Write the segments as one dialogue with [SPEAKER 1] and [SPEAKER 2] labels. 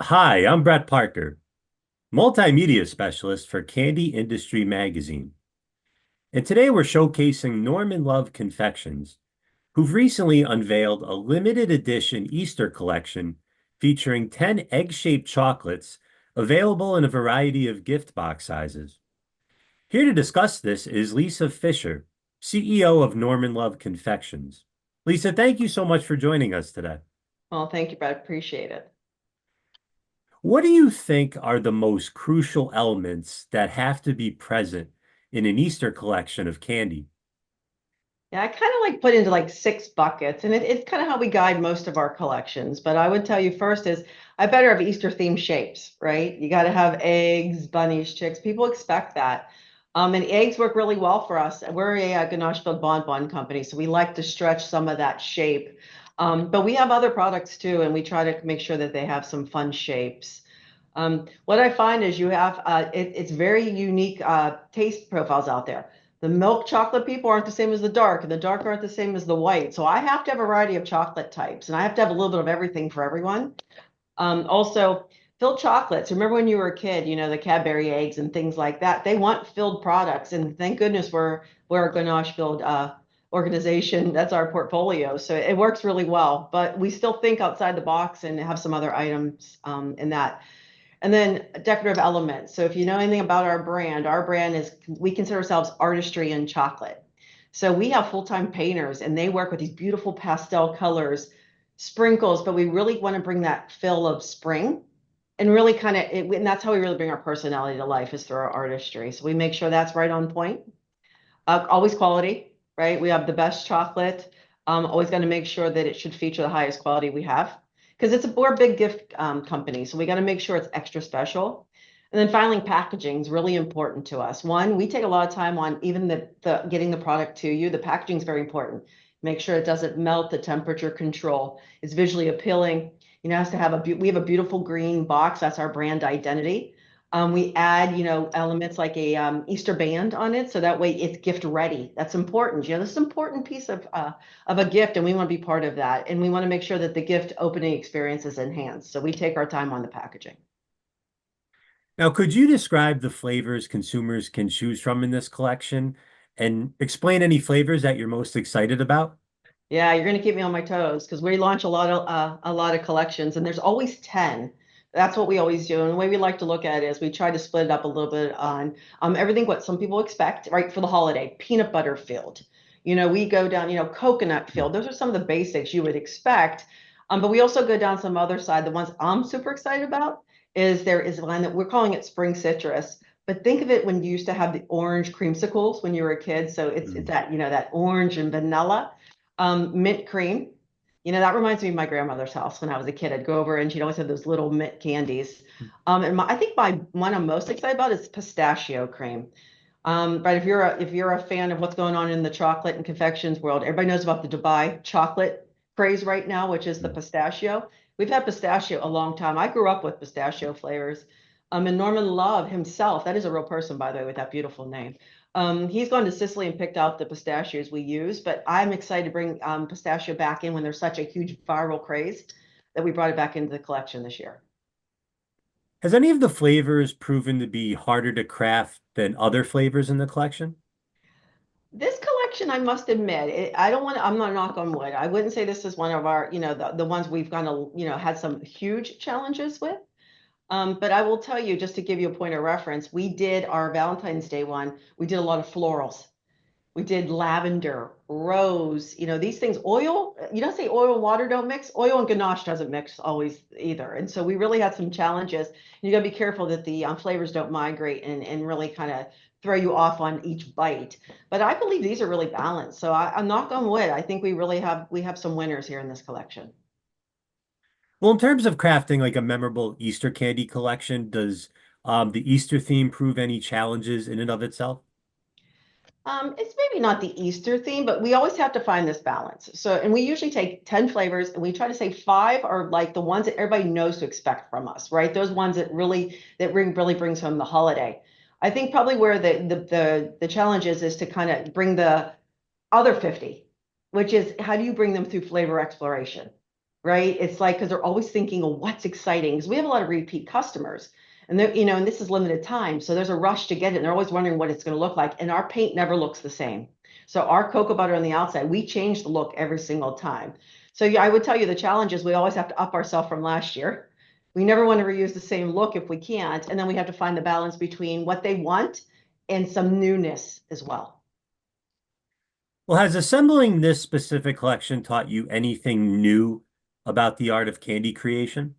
[SPEAKER 1] Hi, I'm Brett Parker, multimedia specialist for Candy Industry Magazine. And today we're showcasing Norman Love Confections, who've recently unveiled a limited edition Easter collection featuring 10 egg-shaped chocolates available in a variety of gift box sizes. Here to discuss this is Lisa Fisher, CEO of Norman Love Confections. Lisa, thank you so much for joining us today.
[SPEAKER 2] Well, thank you, Brad. Appreciate it.
[SPEAKER 1] What do you think are the most crucial elements that have to be present in an Easter collection of candy?
[SPEAKER 2] Yeah, I kind of like put into like six buckets, and it's kind of how we guide most of our collections. But I would tell you first is I better have Easter themed shapes, right? You got to have eggs, bunnies, chicks. People expect that. And eggs work really well for us. We're a ganache-filled bonbon company, so we like to stretch some of that shape. But we have other products too, and we try to make sure that they have some fun shapes. What I find is you have it's very unique taste profiles out there. The milk chocolate people aren't the same as the dark, and the dark aren't the same as the white. So I have to have a variety of chocolate types, and I have to have a little bit of everything for everyone. Also, filled chocolates. Remember when you were a kid, the Cadbury eggs and things like that. They want filled products, and thank goodness we're a ganache filled organization. That's our portfolio, so it works really well. But we still think outside the box and have some other items in that. And then decorative elements. So if you know anything about our brand is we consider ourselves artistry in chocolate. So we have full-time painters and they work with these beautiful pastel colors, sprinkles, but we really want to bring that feel of spring and really and that's how we really bring our personality to life is through our artistry. So we make sure that's right on point. Always quality, right? We have the best chocolate. Always going to make sure that it should feature the highest quality we have because we're a big gift company. So we got to make sure it's extra special. And then finally, packaging is really important to us. One, we take a lot of time on even the getting the product to you. The packaging is very important. Make sure it doesn't melt, the temperature control is visually appealing. It has to have we have a beautiful green box. That's our brand identity. We add, elements like a Easter band on it, so that way it's gift ready. That's important. This is an important piece of a gift, and we want to be part of that. And we want to make sure that the gift opening experience is enhanced. So we take our time on the packaging.
[SPEAKER 1] Now, could you describe the flavors consumers can choose from in this collection and explain any flavors that you're most excited about?
[SPEAKER 2] Yeah, you're going to keep me on my toes because we launch a lot of collections, and there's always 10. That's what we always do. And the way we like to look at it is we try to split it up a little bit on everything what some people expect, right, for the holiday. Peanut butter filled. We go down, coconut filled. Those are some of the basics you would expect. But we also go down some other side. The ones I'm super excited about is there is a line that we're calling it spring citrus. But think of it when you used to have the orange creamsicles when you were a kid. So it's
[SPEAKER 1] Mm.
[SPEAKER 2] that, that orange and vanilla mint cream. That reminds me of my grandmother's house when I was a kid. I'd go over and she'd always have those little mint candies. I think my one I'm most excited about is pistachio cream. But if you're a fan of what's going on in the chocolate and confections world, everybody knows about the Dubai chocolate craze right now, which is the pistachio. We've had pistachio a long time. I grew up with pistachio flavors. And Norman Love himself, that is a real person, by the way, with that beautiful name. He's gone to Sicily and picked out the pistachios we use, but I'm excited to bring pistachio back in when there's such a huge viral craze that we brought it back into the collection this year.
[SPEAKER 1] Has any of the flavors proven to be harder to craft than other flavors in the collection?
[SPEAKER 2] This collection, I must admit, I don't want to, I'm not knock on wood. I wouldn't say this is one of our, the ones we've kind of, had some huge challenges with. But I will tell you, just to give you a point of reference, we did our Valentine's Day one, we did a lot of florals. We did lavender, rose, these things, oil, you don't say oil and water don't mix. Oil and ganache doesn't mix always either. And so we really had some challenges. You got to be careful that the flavors don't migrate and really kind of throw you off on each bite. But I believe these are really balanced. So I'm knock on wood. I think we have some winners here in this collection.
[SPEAKER 1] Well, in terms of crafting like a memorable Easter candy collection, does the Easter theme prove any challenges in and of itself?
[SPEAKER 2] It's maybe not the Easter theme, but we always have to find this balance. So, and we usually take 10 flavors and we try to say five are like the ones that everybody knows to expect from us, right? Those ones that really brings home the holiday. I think probably where the challenge is to kind of bring the other 50, which is how do you bring them through flavor exploration? right? It's like because they're always thinking of what's exciting. Because we have a lot of repeat customers, and they're, and this is limited time, so there's a rush to get it. And they're always wondering what it's going to look like, and our paint never looks the same. So our cocoa butter on the outside, we change the look every single time. So yeah, I would tell you the challenge is we always have to up ourselves from last year. We never want to reuse the same look if we can't, and then we have to find the balance between what they want and some newness as well.
[SPEAKER 1] Well, has assembling this specific collection taught you anything new about the art of candy creation?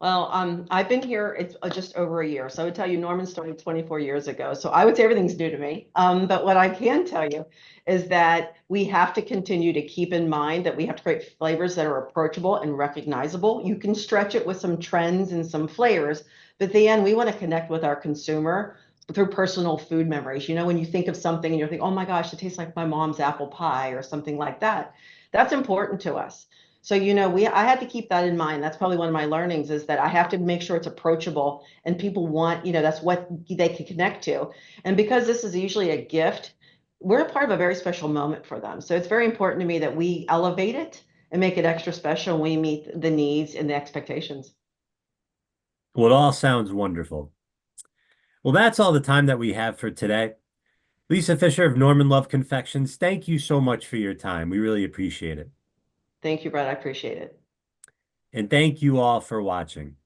[SPEAKER 2] Well, I've been here, it's just over a year. So I would tell you Norman started 24 years ago. So I would say everything's new to me. But what I can tell you is that we have to continue to keep in mind that we have to create flavors that are approachable and recognizable. You can stretch it with some trends and some flavors, but at the end, we want to connect with our consumer through personal food memories. When you think of something and you're thinking, oh my gosh, it tastes like my mom's apple pie or something like that. That's important to us. So, I had to keep that in mind. That's probably one of my learnings is that I have to make sure it's approachable and people want, that's what they can connect to. And because this is usually a gift, we're a part of a very special moment for them. So it's very important to me that we elevate it and make it extra special when we meet the needs and the expectations.
[SPEAKER 1] Well, it all sounds wonderful. Well, that's all the time that we have for today. Lisa Fisher of Norman Love Confections, thank you so much for your time. We really appreciate it.
[SPEAKER 2] Thank you, Brett. I appreciate it.
[SPEAKER 1] And thank you all for watching.